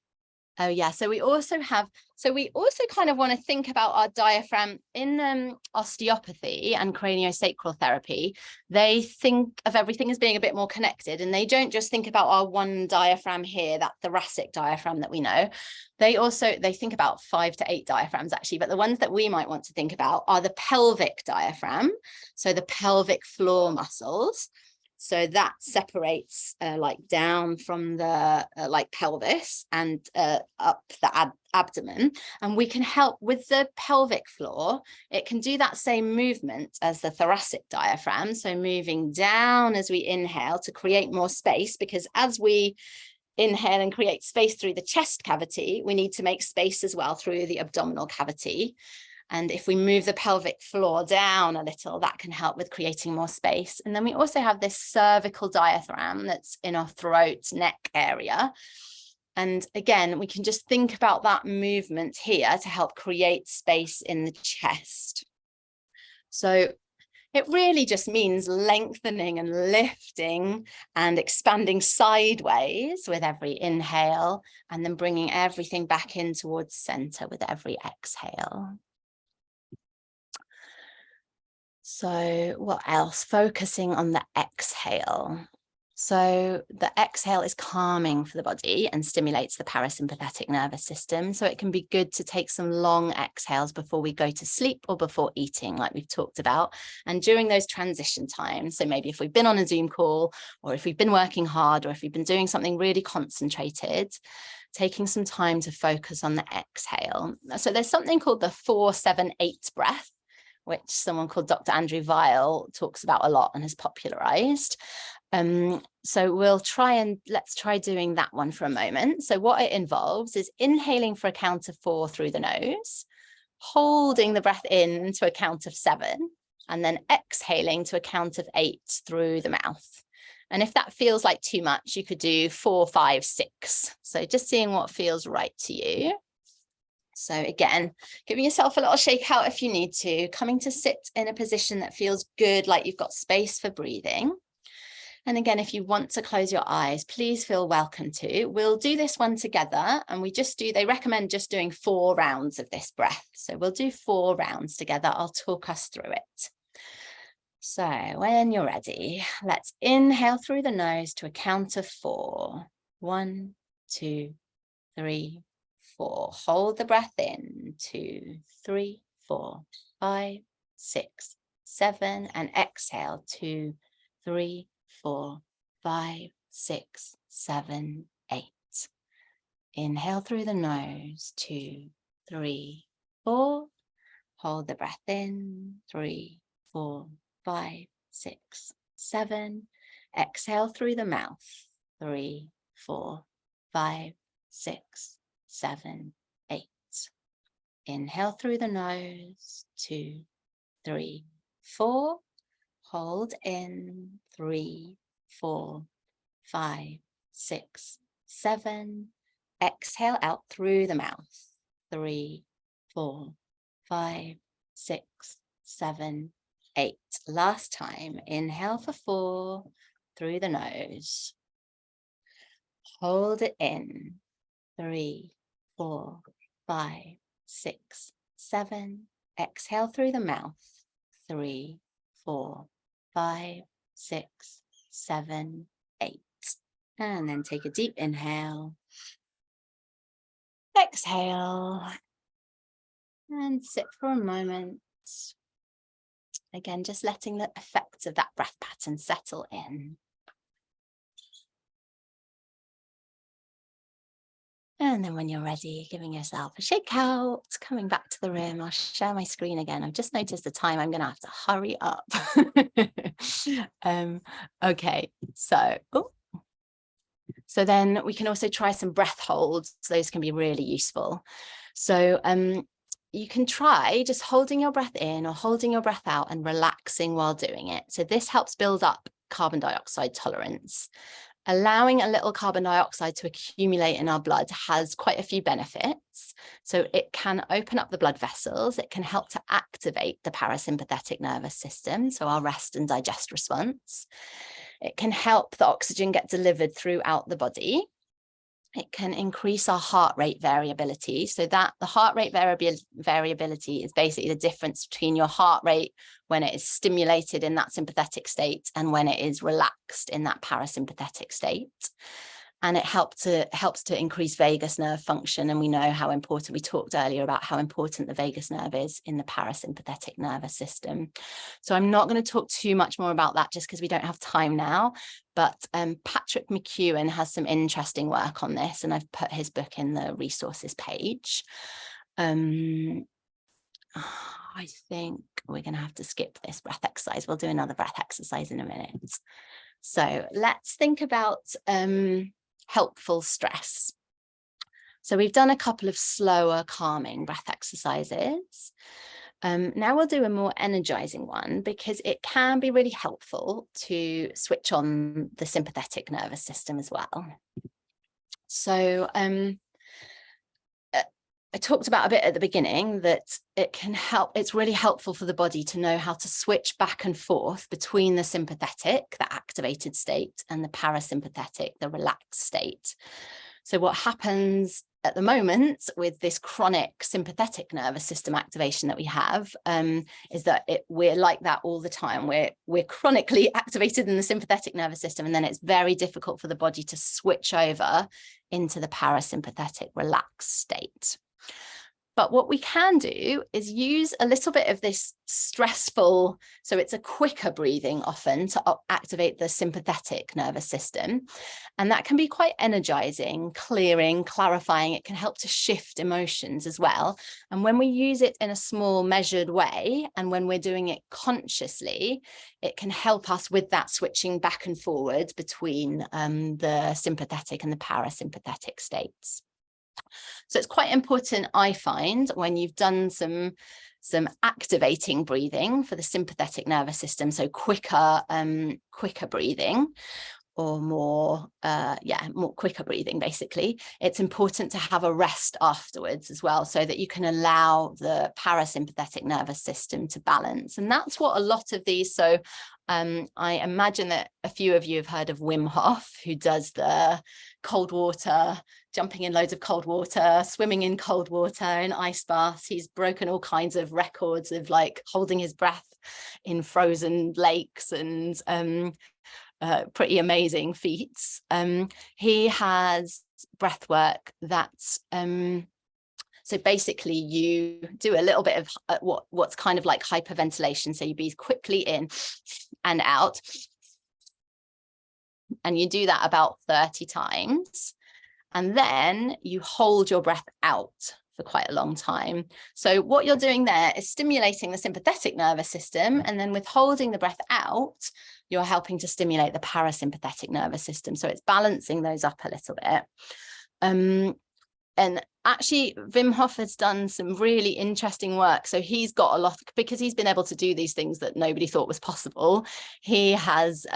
Oh yeah, so we also kind of want to think about our diaphragm in osteopathy and craniosacral therapy. They think of everything as being a bit more connected, and they don't just think about our one diaphragm here, that thoracic diaphragm that we know. They think about 5 to 8 diaphragms actually, but the ones that we might want to think about are the pelvic diaphragm, so the pelvic floor muscles. So that separates like down from the like pelvis and up the abdomen. And we can help with the pelvic floor. It can do that same movement as the thoracic diaphragm. So moving down as we inhale to create more space, because as we inhale and create space through the chest cavity, we need to make space as well through the abdominal cavity. And if we move the pelvic floor down a little, that can help with creating more space. And then we also have this cervical diaphragm that's in our throat, neck area. And again, we can just think about that movement here to help create space in the chest. So it really just means lengthening and lifting and expanding sideways with every inhale, and then bringing everything back in towards center with every exhale. So what else? Focusing on the exhale. So the exhale is calming for the body and stimulates the parasympathetic nervous system. So it can be good to take some long exhales before we go to sleep or before eating, like we've talked about. And during those transition times, so maybe if we've been on a Zoom call, or if we've been working hard, or if we've been doing something really concentrated, taking some time to focus on the exhale. So there's something called the 4-7-8 breath, which someone called Dr. Andrew Weil talks about a lot and has popularized. So let's try doing that one for a moment. So what it involves is inhaling for a count of 4 through the nose, holding the breath in to a count of 7, and then exhaling to a count of 8 through the mouth. And if that feels like too much, you could do 4, 5, 6. So just seeing what feels right to you. So again, giving yourself a little shake out if you need to, coming to sit in a position that feels good, like you've got space for breathing. And again, if you want to close your eyes, please feel welcome to. We'll do this one together, and they recommend just doing 4 rounds of this breath. So we'll do 4 rounds together. I'll talk us through it. So when you're ready, let's inhale through the nose to a count of 4. 1, 2, 3, 4. Hold the breath in. 2, 3, 4, 5, 6, 7, and exhale. 2, 3, 4, 5, 6, 7, 8. Inhale through the nose. 2, 3, 4. Hold the breath in. 3, 4, 5, 6, 7. Exhale through the mouth. 3, 4, 5, 6, 7, 8. Inhale through the nose. 2, 3, 4. Hold in. 3, 4, 5, 6, 7. Exhale out through the mouth. 3, 4, 5, 6, 7, 8. Last time. Inhale for 4 through the nose. Hold it in. 3, 4, 5, 6, 7. Exhale through the mouth. 3, 4, 5, 6, 7, 8. And then take a deep inhale. Exhale. And sit for a moment. Again, just letting the effects of that breath pattern settle in. And then when you're ready, giving yourself a shake out, coming back to the room. I'll share my screen again. I've just noticed the time. I'm going to have to hurry up. Okay, so then we can also try some breath holds. Those can be really useful. So you can try just holding your breath in or holding your breath out and relaxing while doing it. So this helps build up carbon dioxide tolerance. Allowing a little carbon dioxide to accumulate in our blood has quite a few benefits. So it can open up the blood vessels. It can help to activate the parasympathetic nervous system, so our rest and digest response. It can help the oxygen get delivered throughout the body. It can increase our heart rate variability. So that the heart rate variability is basically the difference between your heart rate when it is stimulated in that sympathetic state and when it is relaxed in that parasympathetic state. And it helps to increase vagus nerve function. And we know how important, we talked earlier about how important the vagus nerve is in the parasympathetic nervous system. So I'm not going to talk too much more about that just because we don't have time now. But Patrick McEwen has some interesting work on this, and I've put his book in the resources page. I think we're going to have to skip this breath exercise. We'll do another breath exercise in a minute. So let's think about helpful stress. So we've done a couple of slower, calming breath exercises. Now we'll do a more energizing one because it can be really helpful to switch on the sympathetic nervous system as well. So I talked about a bit at the beginning that it can help. It's really helpful for the body to know how to switch back and forth between the sympathetic, the activated state, and the parasympathetic, the relaxed state. So what happens at the moment with this chronic sympathetic nervous system activation that we have is that we're like that all the time. We're chronically activated in the sympathetic nervous system, and then it's very difficult for the body to switch over into the parasympathetic relaxed state. But what we can do is use a little bit of this stressful, so it's a quicker breathing often to activate the sympathetic nervous system. And that can be quite energizing, clearing, clarifying. It can help to shift emotions as well. And when we use it in a small measured way, and when we're doing it consciously, it can help us with that switching back and forward between the sympathetic and the parasympathetic states. So it's quite important, I find, when you've done some activating breathing for the sympathetic nervous system, so quicker breathing, or more quicker breathing, basically. It's important to have a rest afterwards as well, so that you can allow the parasympathetic nervous system to balance. And that's what a lot of these, so I imagine that a few of you have heard of Wim Hof, who does the cold water, jumping in loads of cold water, swimming in cold water, in ice baths. He's broken all kinds of records of like holding his breath in frozen lakes, and pretty amazing feats. He has breath work that's so basically you do a little bit of what's kind of like hyperventilation. So you breathe quickly in and out, and you do that about 30 times, and then you hold your breath out for quite a long time. So what you're doing there is stimulating the sympathetic nervous system, and then with holding the breath out, you're helping to stimulate the parasympathetic nervous system. So it's balancing those up a little bit. And actually, Wim Hof has done some really interesting work. So he's got a lot, because he's been able to do these things that nobody thought was possible. He has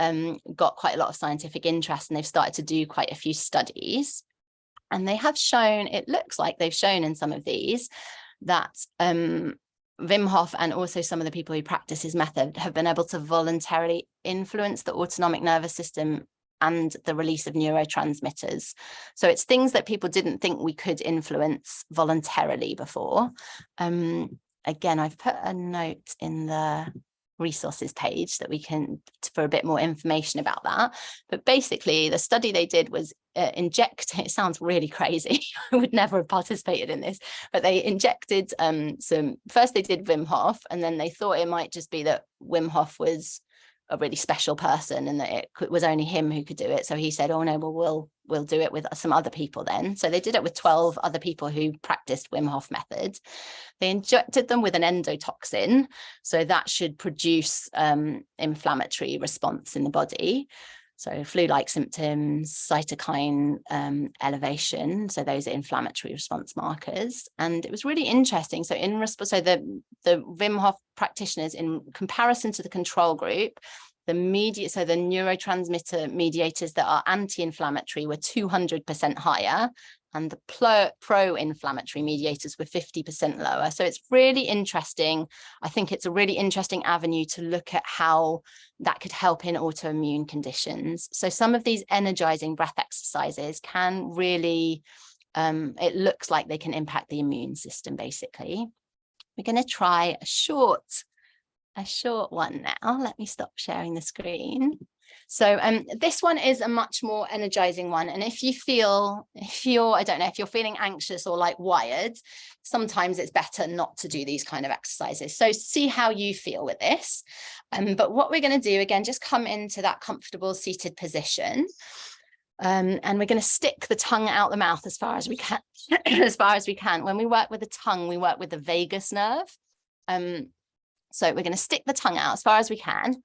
got quite a lot of scientific interest, and they've started to do quite a few studies. And they have shown, it looks like they've shown in some of these, that Wim Hof and also some of the people who practice his method have been able to voluntarily influence the autonomic nervous system and the release of neurotransmitters. So it's things that people didn't think we could influence voluntarily before. Again, I've put a note in the resources page that we can, for a bit more information about that. But basically the study they did was inject, it sounds really crazy, I would never have participated in this, but they injected first they did Wim Hof, and then they thought it might just be that Wim Hof was a really special person and that it was only him who could do it. So he said, oh no, well, we'll do it with some other people then. So they did it with 12 other people who practiced Wim Hof method. They injected them with an endotoxin, so that should produce inflammatory response in the body. So flu-like symptoms, cytokine elevation, so those are inflammatory response markers. And it was really interesting. So in response, so the Wim Hof practitioners, in comparison to the control group, the neurotransmitter mediators that are anti-inflammatory were 200% higher, and the pro-inflammatory mediators were 50% lower. So it's really interesting. I think it's a really interesting avenue to look at how that could help in autoimmune conditions. So some of these energizing breath exercises can really, it looks like they can impact the immune system, basically. We're going to try a short one now. Let me stop sharing the screen. So this one is a much more energizing one. And if you're, I don't know, if you're feeling anxious or like wired, sometimes it's better not to do these kind of exercises. So see how you feel with this. But what we're going to do, again, just come into that comfortable seated position. And we're going to stick the tongue out the mouth as far as we can. As far as we can. When we work with the tongue, we work with the vagus nerve. So we're going to stick the tongue out as far as we can.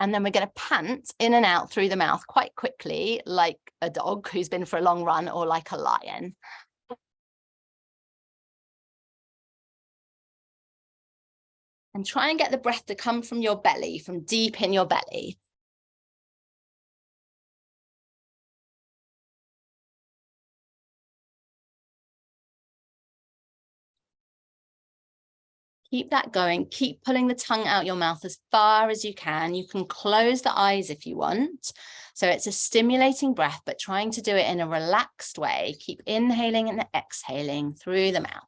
And then we're going to pant in and out through the mouth quite quickly, like a dog who's been for a long run, or like a lion. And try and get the breath to come from your belly, from deep in your belly. Keep that going. Keep pulling the tongue out your mouth as far as you can. You can close the eyes if you want. So it's a stimulating breath, but trying to do it in a relaxed way. Keep inhaling and exhaling through the mouth.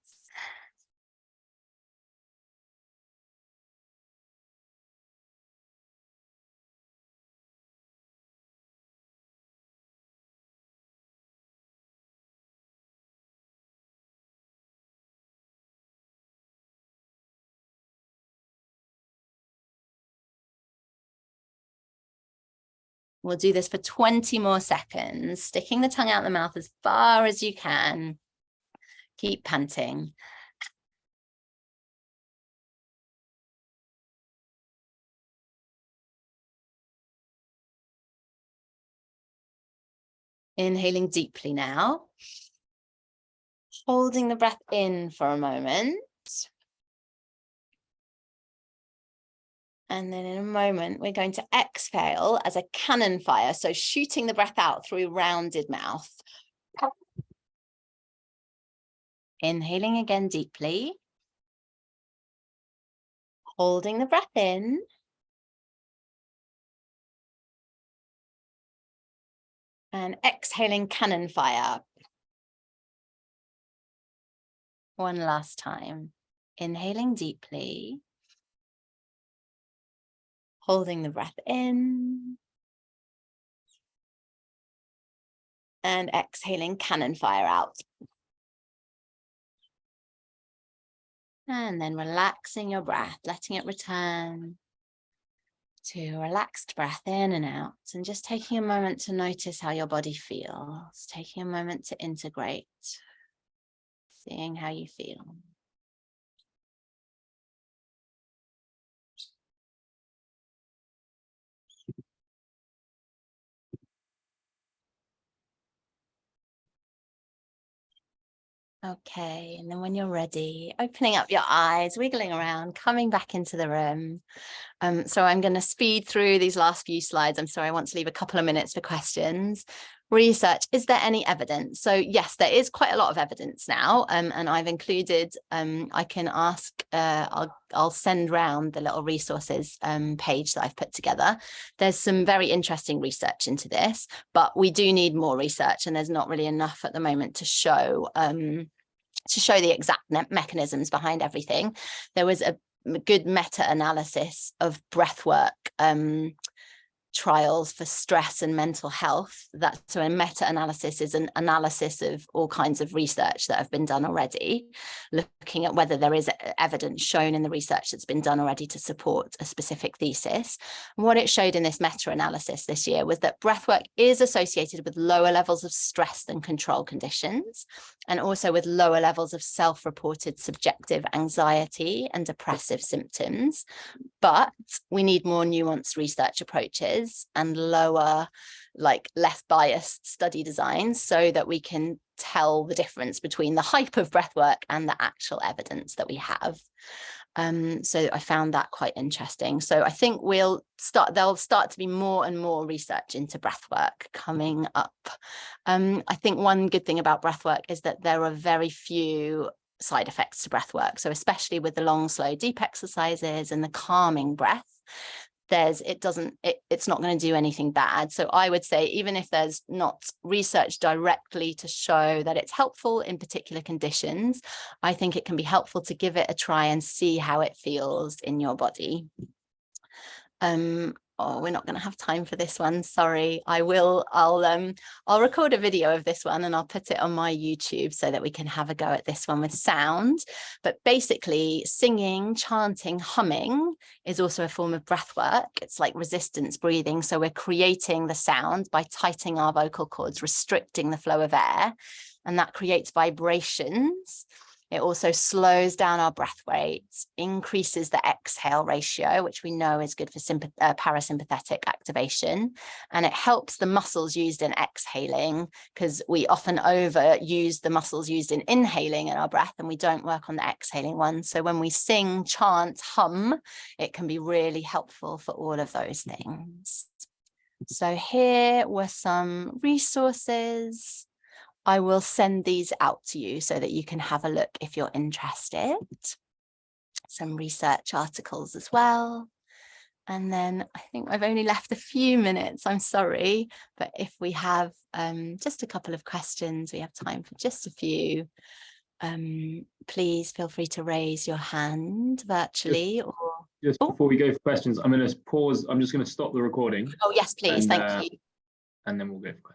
We'll do this for 20 more seconds, sticking the tongue out the mouth as far as you can. Keep panting. Inhaling deeply now. Holding the breath in for a moment. And then in a moment, we're going to exhale as a cannon fire. So shooting the breath out through rounded mouth. Inhaling again deeply. Holding the breath in. And exhaling cannon fire. One last time. Inhaling deeply. Holding the breath in. And exhaling cannon fire out. And then relaxing your breath, letting it return to relaxed breath in and out. And just taking a moment to notice how your body feels. Taking a moment to integrate. Seeing how you feel. Okay, and then when you're ready, opening up your eyes, wiggling around, coming back into the room. So I'm going to speed through these last few slides. I'm sorry, I want to leave a couple of minutes for questions. Research, is there any evidence? So yes, there is quite a lot of evidence now, and I've included, I can ask, I'll send round the little resources page that I've put together. There's some very interesting research into this, but we do need more research, and there's not really enough at the moment to show the exact mechanisms behind everything. There was a good meta-analysis of breathwork trials for stress and mental health. So a meta-analysis is an analysis of all kinds of research that have been done already, looking at whether there is evidence shown in the research that's been done already to support a specific thesis. And what it showed in this meta-analysis this year was that breathwork is associated with lower levels of stress than control conditions, and also with lower levels of self-reported subjective anxiety and depressive symptoms. But we need more nuanced research approaches and less biased study designs so that we can tell the difference between the hype of breathwork and the actual evidence that we have. So I found that quite interesting. So I think there'll start to be more and more research into breathwork coming up. I think one good thing about breathwork is that there are very few side effects to breath work. So especially with the long, slow, deep exercises and the calming breath, it's not going to do anything bad. So I would say, even if there's not research directly to show that it's helpful in particular conditions, I think it can be helpful to give it a try and see how it feels in your body. Oh, we're not going to have time for this one. Sorry. I'll record a video of this one and I'll put it on my YouTube so that we can have a go at this one with sound. But basically, singing, chanting, humming is also a form of breath work. It's like resistance breathing. So we're creating the sound by tightening our vocal cords, restricting the flow of air, and that creates vibrations. It also slows down our breath rate, increases the exhale ratio, which we know is good for parasympathetic activation. And it helps the muscles used in exhaling, because we often overuse the muscles used in inhaling in our breath and we don't work on the exhaling ones. So when we sing, chant, hum, it can be really helpful for all of those things. So here were some resources. I will send these out to you so that you can have a look if you're interested. Some research articles as well. And then I think I've only left a few minutes, I'm sorry, but if we have just a couple of questions, we have time for just a few. Please feel free to raise your hand virtually. Just before we go for questions, I'm going to pause. I'm just going to stop the recording. Oh, yes, please. Thank you. And then we'll go for questions.